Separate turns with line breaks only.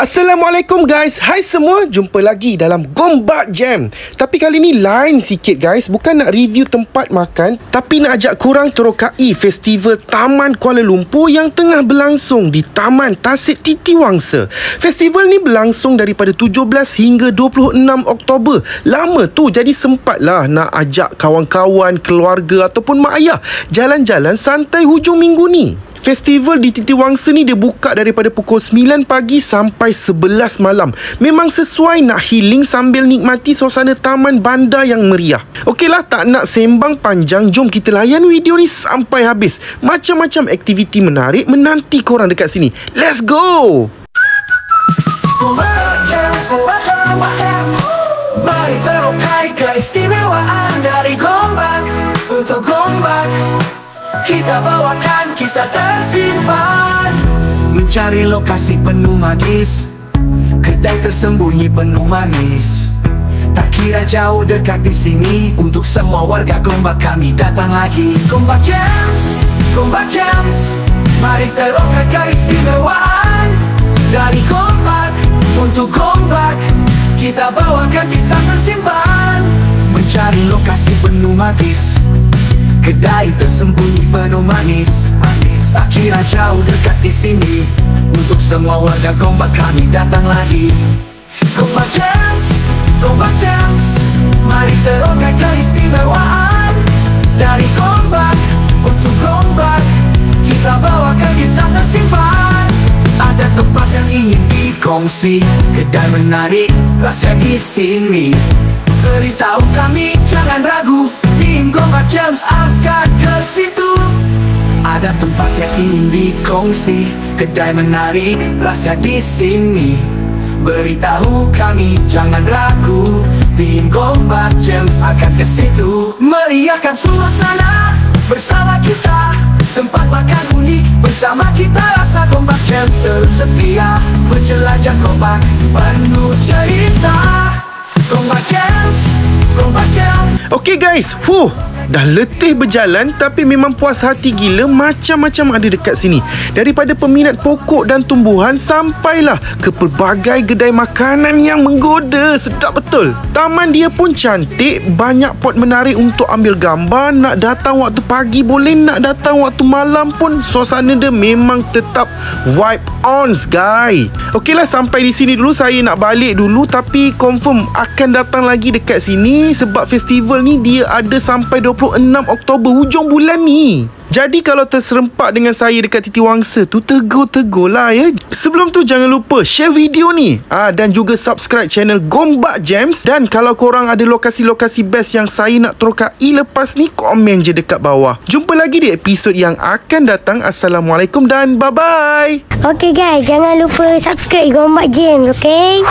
Assalamualaikum guys. Hai semua, jumpa lagi dalam Gombak Jam. Tapi kali ni lain sikit guys. Bukan nak review tempat makan, tapi nak ajak korang terokai festival Taman Kuala Lumpur yang tengah berlangsung di Taman Tasik Titiwangsa. Festival ni berlangsung daripada 17 hingga 26 Oktober. Lama tu, jadi sempatlah nak ajak kawan-kawan, keluarga ataupun mak ayah jalan-jalan santai hujung minggu ni. Festival di Titiwangsa ni dia buka daripada pukul 9 pagi sampai 11 malam. Memang sesuai nak healing sambil nikmati suasana taman bandar yang meriah. Okeylah, tak nak sembang panjang, jom kita layan video ni sampai habis. Macam-macam aktiviti menarik menanti korang dekat sini. Let's go!
Mari terokai keistimewaan dari Gombak. Untuk Gombak kita bawakan kisah tersimpan, mencari lokasi penuh magis, kedai tersembunyi penuh manis. Tak kira jauh dekat di sini, untuk semua warga Gombak kami datang lagi. Gombak Jams, Gombak Jams, mari terokai keistimewaan dari Gombak. Untuk Gombak kita bawakan kisah tersimpan, mencari lokasi penuh magis, kedai tersembunyi penuh manis. Tak kira jauh dekat di sini, untuk semua warga Gombak kami datang lagi. Gombak Jams, Gombak Jams, mari terokai keistimewaan dari Gombak. Untuk Gombak kita bawakan kisah tersimpan. Ada tempat yang ingin dikongsi, kedai menarik rahsia di sini. Beritahu kami, jangan ragu, tim Gombak Jams akan ke situ. Ada tempat yang ingin dikongsi, kedai menarik rahsia di sini. Beritahu kami, jangan ragu, tim Gombak Jams akan ke situ. Meriahkan suasana bersama kita, tempat makan unik bersama kita. Rasa Gombak Jams tersedia, menjelajah Gombak penuh cerita. Gombak Jams, Gombak Jams.
Okay guys, dah letih berjalan tapi memang puas hati gila. Macam-macam ada dekat sini, daripada peminat pokok dan tumbuhan sampailah ke pelbagai kedai makanan yang menggoda. Sedap betul. Taman dia pun cantik, banyak pot menarik untuk ambil gambar. Nak datang waktu pagi boleh, nak datang waktu malam pun suasana dia memang tetap vibe on guys. Okeylah, sampai di sini dulu. Saya nak balik dulu, tapi confirm akan datang lagi dekat sini sebab festival ni dia ada sampai 26 Oktober, hujung bulan ni. Jadi kalau terserempak dengan saya dekat Titiwangsa tu, tegur-tegur lah ya. Sebelum tu jangan lupa share video ni dan juga subscribe channel Gombak Jams. Dan kalau korang ada lokasi-lokasi best yang saya nak terokai lepas ni, komen je dekat bawah. Jumpa lagi di episod yang akan datang. Assalamualaikum dan bye-bye.
Okay guys, jangan lupa subscribe Gombak Jams, okay?